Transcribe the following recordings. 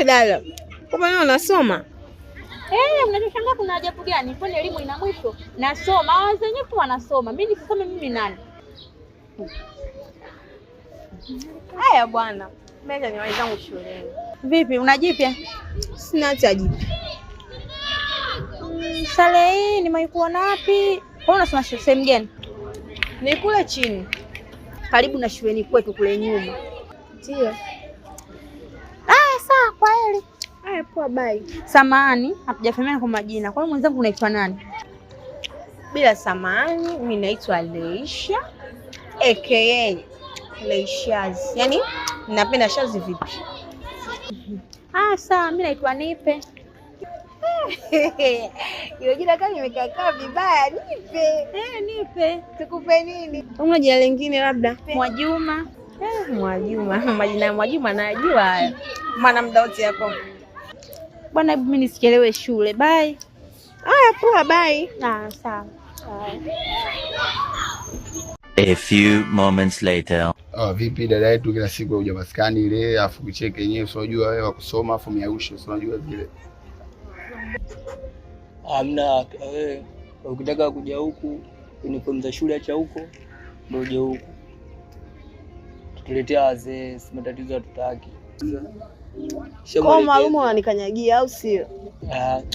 Dada, kumbe leo unasoma? Mnachoshangaa kuna ajabu gani? Kwani elimu ina mwisho? Nasoma, hao wenyewe tu wanasoma. Mimi nisisome mimi nani? Haya bwana. Mimi ni wenzangu shuleni. Vipi, unajipya? Sina hata jipya. Sale hii nimeikuona wapi? Kwa unasoma sehemu gani? Ni kule chini. Karibu na shuleni kwetu kule nyuma. Ndio. Sawa, kwa heri. Haya, poa, bye. Samahani, hatujafahamiana kwa majina. Kwa hiyo mwenzangu unaitwa nani? Bila samahani, mimi naitwa Leisha aka Leishaz. Yaani napenda shazi vipi? Sawa, mimi naitwa Nipe. Hilo jina kama nimekaa vibaya. Nipe. Nipe. Tukupe nini? Una jina lingine labda? Mwajuma. Mwajuma. Majina ya Mwajuma najua haya. Maana muda wote yako. Bwana, hebu mimi nisichelewe shule. Bye. Haya, poa, bye. Sawa. A few moments later. Vipi dada yetu, kila siku huja maskani ile afu kucheke yenyewe, unajua wewe wa kusoma afu miausho, unajua vile. Hamna wewe ukitaka kuja huku uniform za shule acha huko ndio uje huku. Tutuletea wazee, si matatizo hatutaki. Kwa maalumu unanikanyagia au sio?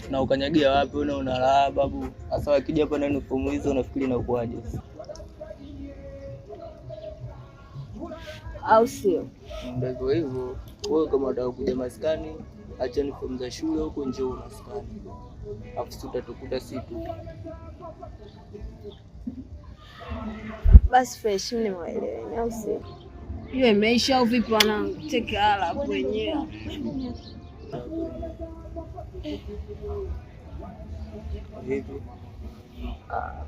Na ukanyagia wapi? Wewe unalala babu. Sasa wakija hapa na uniform hizo unafikiri inakuaje? Au sio? Ndio hivyo. Wewe kama unataka kuja maskani, acha uniform za shule huko, njoo maskani. Afu tutatukuta situ. Basi fresh, mimi nimeelewa, au sio? Hiyo imeisha au vipi wanangu? Take hala hapo wenyewe. Vipi?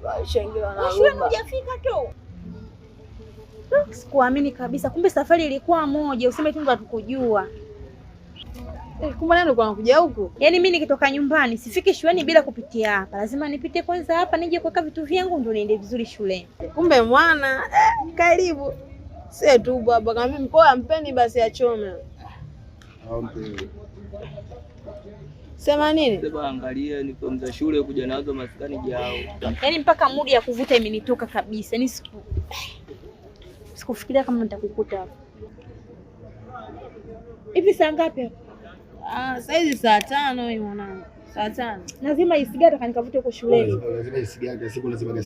Basi ingia na shule hujafika tu. Sikuamini kabisa. Kumbe safari ilikuwa moja, useme tu ndo hatukujua. Kumbe nani kwa kuja huku? Yaani mimi nikitoka nyumbani sifiki shuleni bila kupitia hapa. Lazima nipite kwanza hapa nije kuweka vitu vyangu ndio niende vizuri shuleni. Kumbe mwana, karibu. Sasa tu baba kama mpoa mpeni basi achome. Sema nini? Sema angalia uniform za shule kuja nazo maskani jao. Yaani mpaka mudi ya kuvuta imenitoka kabisa. Yaani sikufikiria kama nitakukuta hapa. Hivi saa ngapi hapa? Sasa hizi saa 5 mwanangu. Saa 5. Lazima isigata kanikavute huko shuleni. Lazima isigate siku lazima